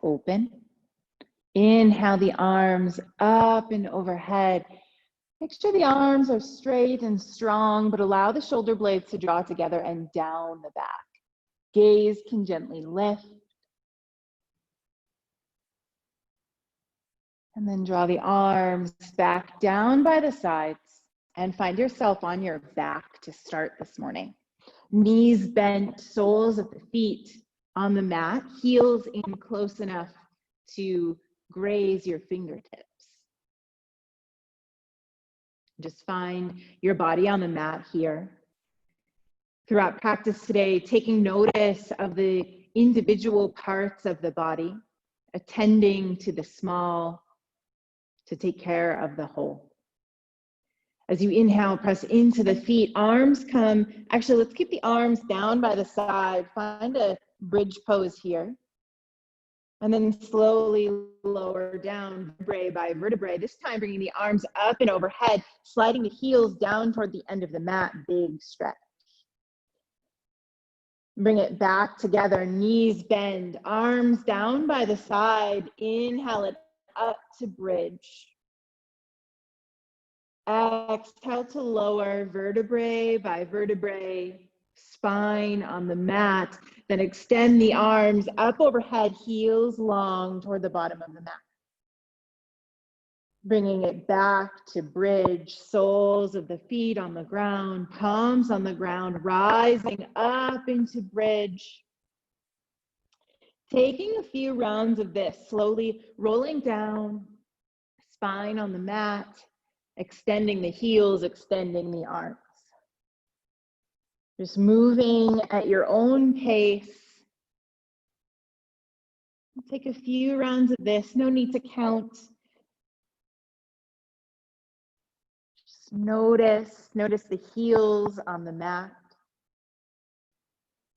open. Inhale the arms up and overhead. Make sure the arms are straight and strong, but allow the shoulder blades to draw together and down the back. Gaze can gently lift. And then draw the arms back down by the sides and find yourself on your back to start this morning. Knees bent, soles of the feet on the mat, heels in close enough to graze your fingertips. Just find your body on the mat here. Throughout practice today, taking notice of the individual parts of the body, attending to the small to take care of the whole. As you inhale, press into the feet, arms come, actually let's keep the arms down by the side, find a bridge pose here. And then slowly lower down vertebrae by vertebrae, this time bringing the arms up and overhead, sliding the heels down toward the end of the mat, big stretch. Bring it back together, knees bend, arms down by the side, inhale it up to bridge. Exhale to lower vertebrae by vertebrae, spine on the mat, then extend the arms up overhead, heels long toward the bottom of the mat. Bringing it back to bridge, soles of the feet on the ground, palms on the ground, rising up into bridge. Taking a few rounds of this, slowly rolling down, spine on the mat, extending the heels, extending the arms. Just moving at your own pace. Take a few rounds of this, no need to count. Just notice the heels on the mat.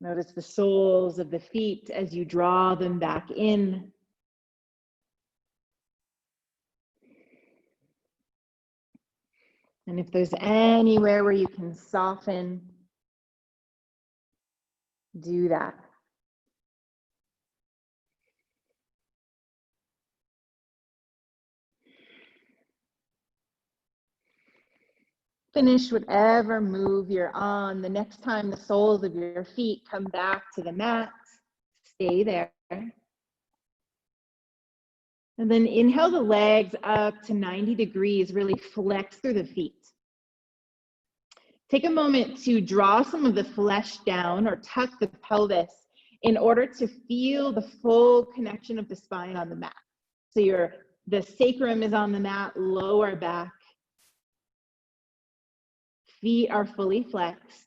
Notice the soles of the feet as you draw them back in. And if there's anywhere where you can soften, do that. Finish whatever move you're on. The next time the soles of your feet come back to the mat, stay there. And then inhale the legs up to 90 degrees, really flex through the feet. Take a moment to draw some of the flesh down or tuck the pelvis in order to feel the full connection of the spine on the mat. So the sacrum is on the mat, lower back. Feet are fully flexed.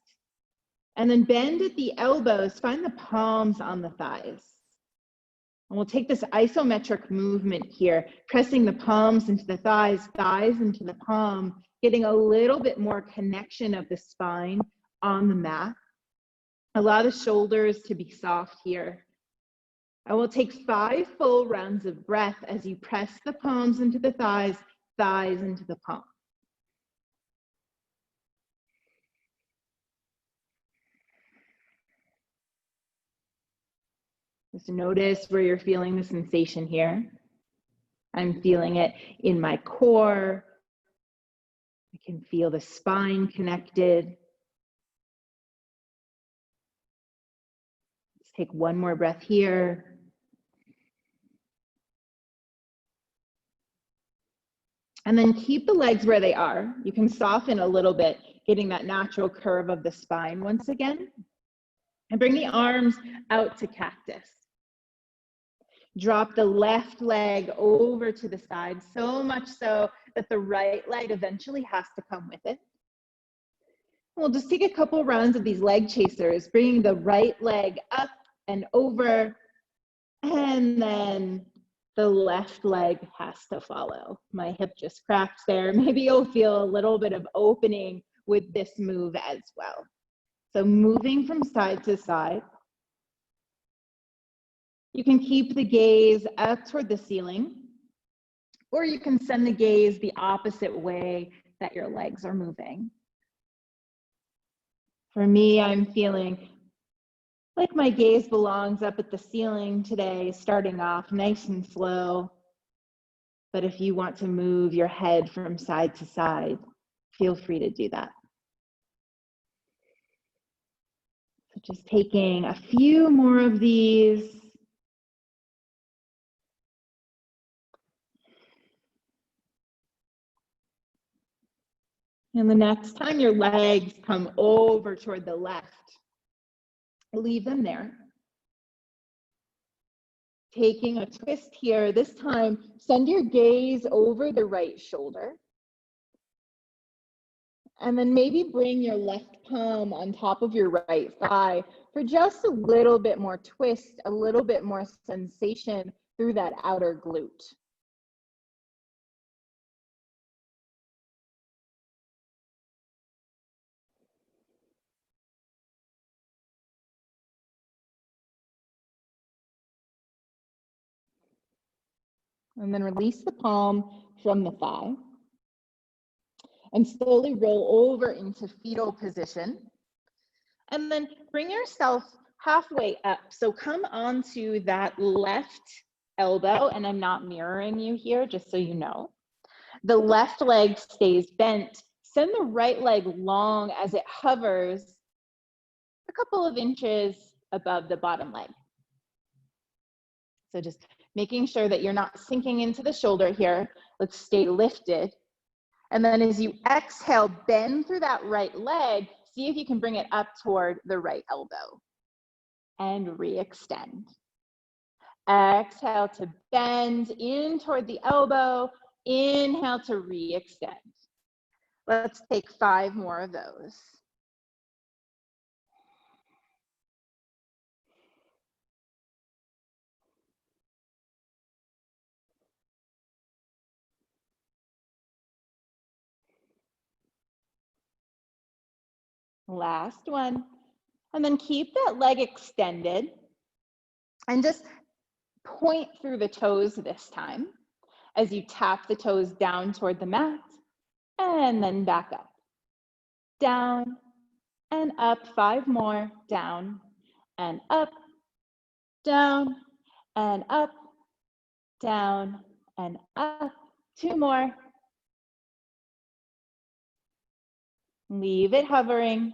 And then bend at the elbows, find the palms on the thighs. And we'll take this isometric movement here, pressing the palms into the thighs, thighs into the palm, getting a little bit more connection of the spine on the mat. Allow the shoulders to be soft here. And we'll take 5 full rounds of breath as you press the palms into the thighs, thighs into the palm. Just notice where you're feeling the sensation here. I'm feeling it in my core. I can feel the spine connected. Let's take one more breath here. And then keep the legs where they are. You can soften a little bit, getting that natural curve of the spine once again. And bring the arms out to cactus. Drop the left leg over to the side, so much so that the right leg eventually has to come with it. We'll just take a couple rounds of these leg chasers, bringing the right leg up and over, and then the left leg has to follow. My hip just cracked there. Maybe you'll feel a little bit of opening with this move as well. So moving from side to side. You can keep the gaze up toward the ceiling, or you can send the gaze the opposite way that your legs are moving. For me, I'm feeling like my gaze belongs up at the ceiling today, starting off nice and slow. But if you want to move your head from side to side, feel free to do that. So just taking a few more of these. And the next time your legs come over toward the left, leave them there. Taking a twist here, this time send your gaze over the right shoulder. And then maybe bring your left palm on top of your right thigh for just a little bit more twist, a little bit more sensation through that outer glute. And then release the palm from the thigh. And slowly roll over into fetal position. And then bring yourself halfway up. So come onto that left elbow, and I'm not mirroring you here, just so you know. The left leg stays bent. Send the right leg long as it hovers a couple of inches above the bottom leg. So just making sure that you're not sinking into the shoulder here. Let's stay lifted. And then as you exhale, bend through that right leg. See if you can bring it up toward the right elbow. And re-extend. Exhale to bend in toward the elbow. Inhale to re-extend. Let's take 5 more of those. Last one. And then keep that leg extended and just point through the toes this time as you tap the toes down toward the mat and then back up. Down and up. 5 more. Down and up. Down and up. Down and up. 2 more. Leave it hovering.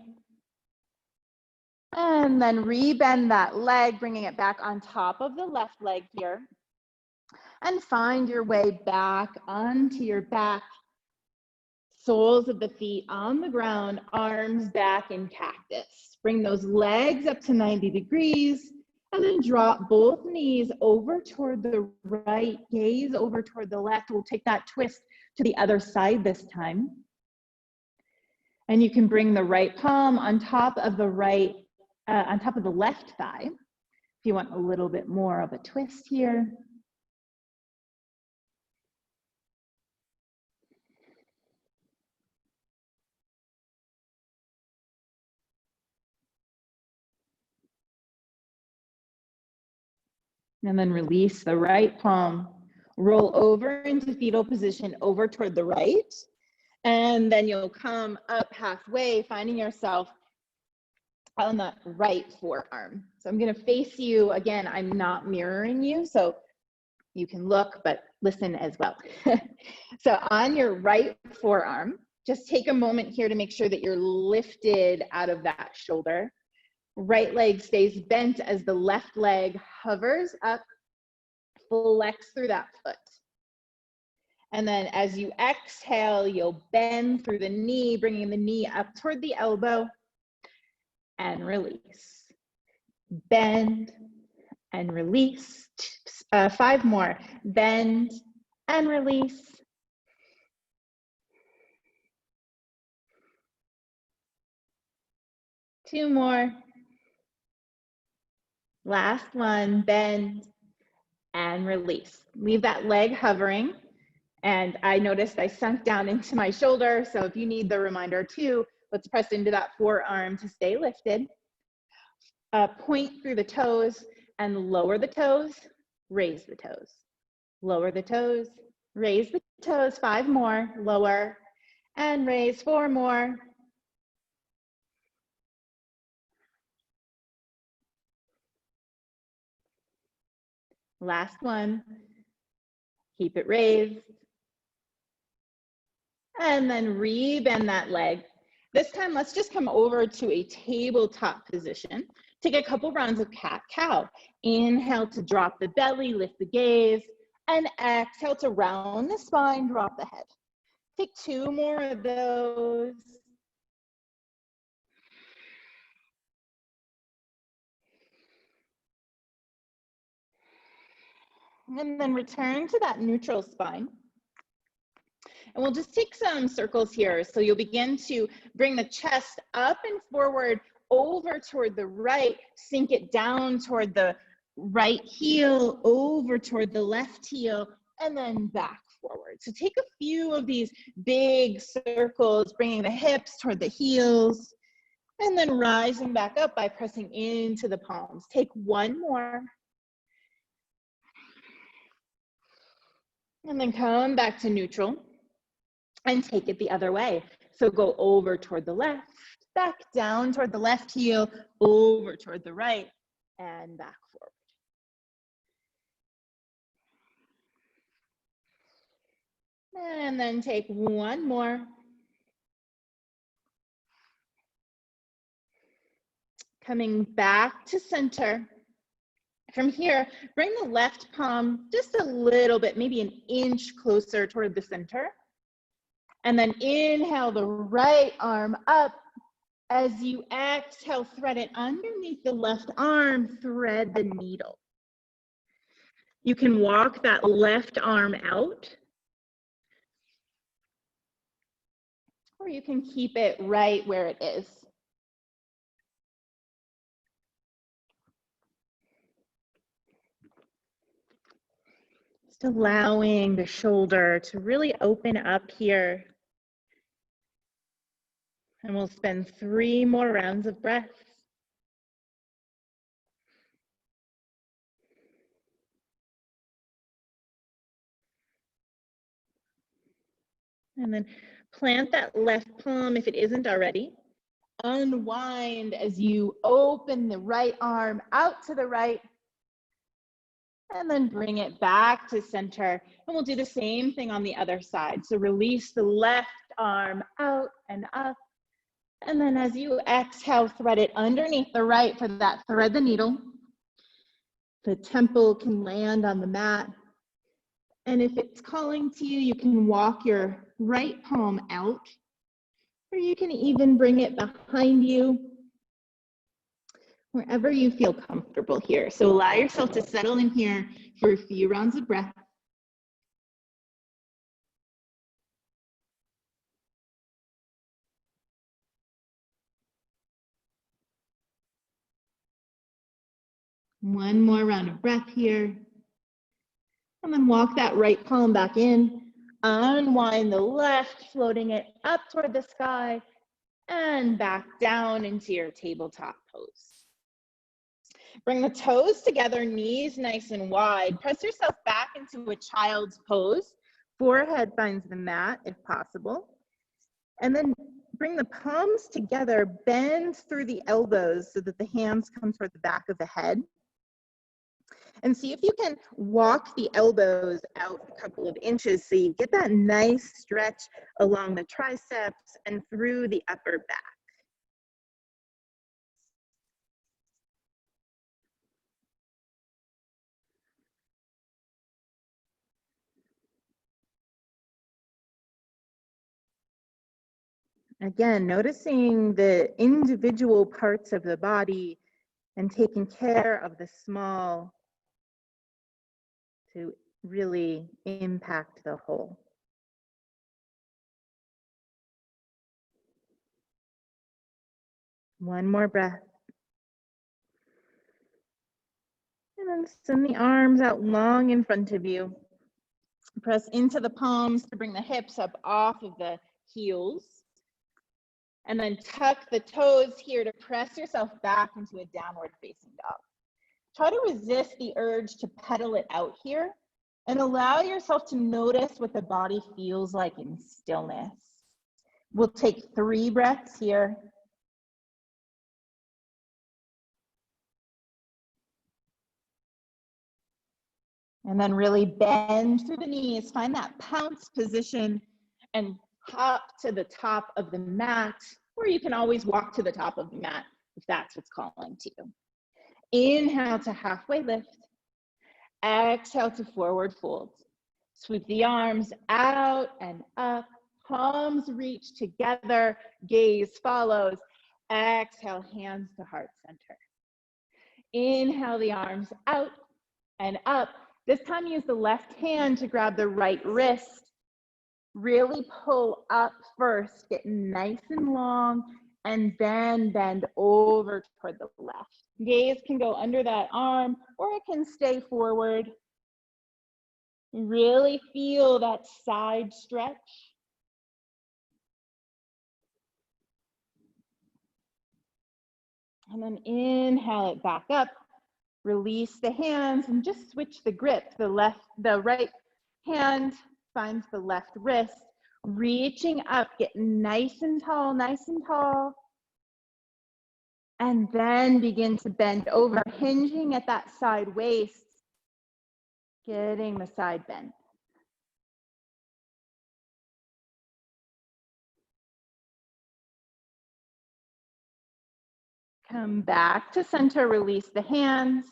And then rebend that leg, bringing it back on top of the left leg here. And find your way back onto your back. Soles of the feet on the ground, arms back in cactus. Bring those legs up to 90 degrees. And then drop both knees over toward the right, gaze over toward the left. We'll take that twist to the other side this time. And you can bring the right palm on top of the right, on top of the left thigh. If you want a little bit more of a twist here. And then release the right palm. Roll over into fetal position over toward the right. And then you'll come up halfway, finding yourself on the right forearm. So I'm going to face you. Again, I'm not mirroring you, so you can look, but listen as well. So on your right forearm, just take a moment here to make sure that you're lifted out of that shoulder. Right leg stays bent as the left leg hovers up, flex through that foot. And then as you exhale, you'll bend through the knee, bringing the knee up toward the elbow and release. Bend and release. 5 more. Bend and release. Two more. Last one. Bend and release. Leave that leg hovering. And I noticed I sunk down into my shoulder. So if you need the reminder too, let's press into that forearm to stay lifted. Point through the toes and lower the toes, raise the toes. Lower the toes, raise the toes. 5 more, lower and raise. 4 more. Last one. Keep it raised. And then rebend that leg. This time, let's just come over to a tabletop position. Take a couple rounds of cat-cow. Inhale to drop the belly, lift the gaze, and exhale to round the spine, drop the head. Take 2 more of those. And then return to that neutral spine. And we'll just take some circles here. So you'll begin to bring the chest up and forward, over toward the right, sink it down toward the right heel, over toward the left heel, and then back forward. So take a few of these big circles, bringing the hips toward the heels, and then rising back up by pressing into the palms. Take 1 more. And then come back to neutral and take it the other way. So go over toward the left, back down toward the left heel, over toward the right, and back forward. And then take 1 more. Coming back to center. From here, bring the left palm just a little bit, maybe an inch closer toward the center. And then inhale the right arm up. As you exhale, thread it underneath the left arm, thread the needle. You can walk that left arm out, or you can keep it right where it is. Just allowing the shoulder to really open up here. And we'll spend 3 more rounds of breath. And then plant that left palm if it isn't already. Unwind as you open the right arm out to the right. And then bring it back to center. And we'll do the same thing on the other side. So release the left arm out and up. And then as you exhale, thread it underneath the right for that thread the needle. The temple can land on the mat. And if it's calling to you, you can walk your right palm out, or you can even bring it behind you, wherever you feel comfortable here. So allow yourself to settle in here for a few rounds of breath. One more round of breath here. And then walk that right palm back in. Unwind the left, floating it up toward the sky and back down into your tabletop pose. Bring the toes together, knees nice and wide. Press yourself back into a child's pose. Forehead finds the mat if possible. And then bring the palms together, bend through the elbows so that the hands come toward the back of the head. And see if you can walk the elbows out a couple of inches so you get that nice stretch along the triceps and through the upper back. Again, noticing the individual parts of the body and taking care of the small to really impact the whole. One more breath. And then send the arms out long in front of you. Press into the palms to bring the hips up off of the heels. And then tuck the toes here to press yourself back into a downward facing dog. Try to resist the urge to pedal it out here and allow yourself to notice what the body feels like in stillness. We'll take 3 breaths here. And then really bend through the knees, find that pounce position and hop to the top of the mat, or you can always walk to the top of the mat if that's what's calling to you. Inhale to halfway lift. Exhale to forward fold. Sweep the arms out and up. Palms reach together. Gaze follows. Exhale, hands to heart center. Inhale the arms out and up. This time use the left hand to grab the right wrist. Really pull up first, get nice and long, and then bend over toward the left. Gaze can go under that arm, or it can stay forward. Really feel that side stretch. And then inhale it back up. Release the hands and just switch the grip. The right hand finds the left wrist. Reaching up, get nice and tall, nice and tall. And then begin to bend over, hinging at that side waist, getting the side bend. Come back to center, release the hands.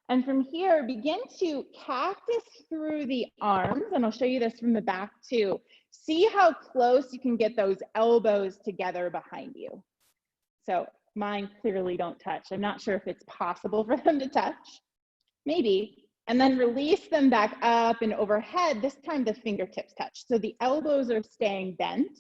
And from here, begin to cactus through the arms. And I'll show you this from the back too. See how close you can get those elbows together behind you. So mine clearly don't touch. I'm not sure if it's possible for them to touch. Maybe. And then release them back up and overhead. This time the fingertips touch. So the elbows are staying bent.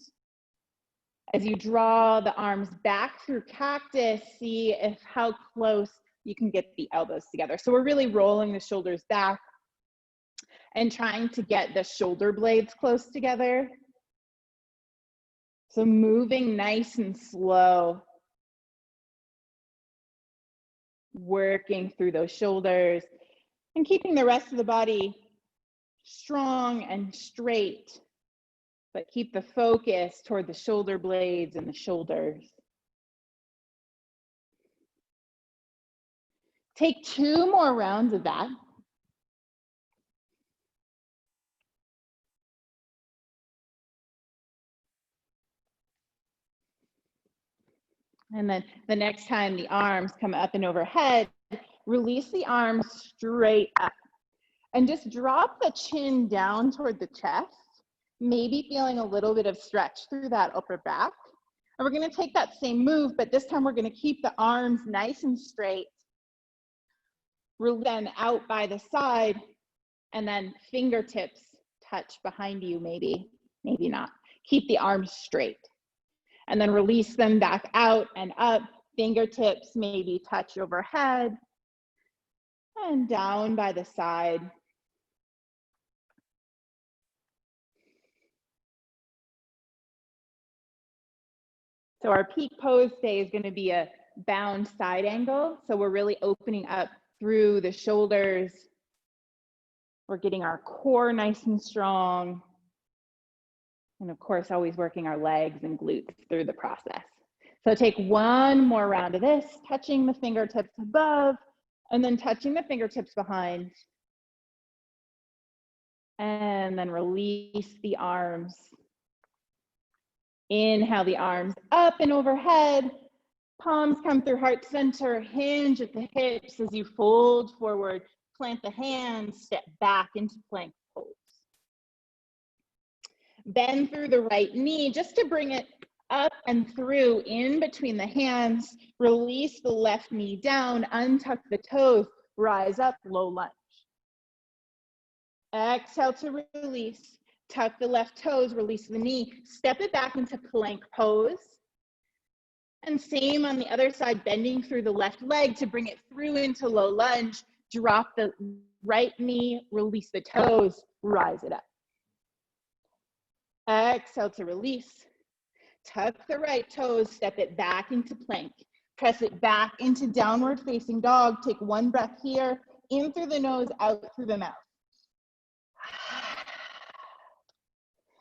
As you draw the arms back through cactus, see how close you can get the elbows together. So we're really rolling the shoulders back and trying to get the shoulder blades close together. So moving nice and slow. Working through those shoulders and keeping the rest of the body strong and straight, but keep the focus toward the shoulder blades and the shoulders. Take 2 more rounds of that. And then the next time the arms come up and overhead, release the arms straight up. And just drop the chin down toward the chest, maybe feeling a little bit of stretch through that upper back. And we're gonna take that same move, but this time we're gonna keep the arms nice and straight. Roll them out by the side, and then fingertips touch behind you, maybe not. Keep the arms straight. And then release them back out and up. Fingertips maybe touch overhead and down by the side. So our peak pose today is going to be a bound side angle. So we're really opening up through the shoulders. We're getting our core nice and strong. And of course, always working our legs and glutes through the process. So take 1 more round of this, touching the fingertips above, and then touching the fingertips behind. And then release the arms. Inhale the arms up and overhead. Palms come through heart center, hinge at the hips as you fold forward. Plant the hands, step back into plank pose. Bend through the right knee just to bring it up and through in between the hands. Release the left knee down, untuck the toes, rise up, low lunge. Exhale to release. Tuck the left toes, release the knee, step it back into plank pose. And same on the other side, bending through the left leg to bring it through into low lunge. Drop the right knee, release the toes, rise it up. Exhale to release. Tuck the right toes, step it back into plank. Press it back into downward facing dog. Take 1 breath here, in through the nose, out through the mouth.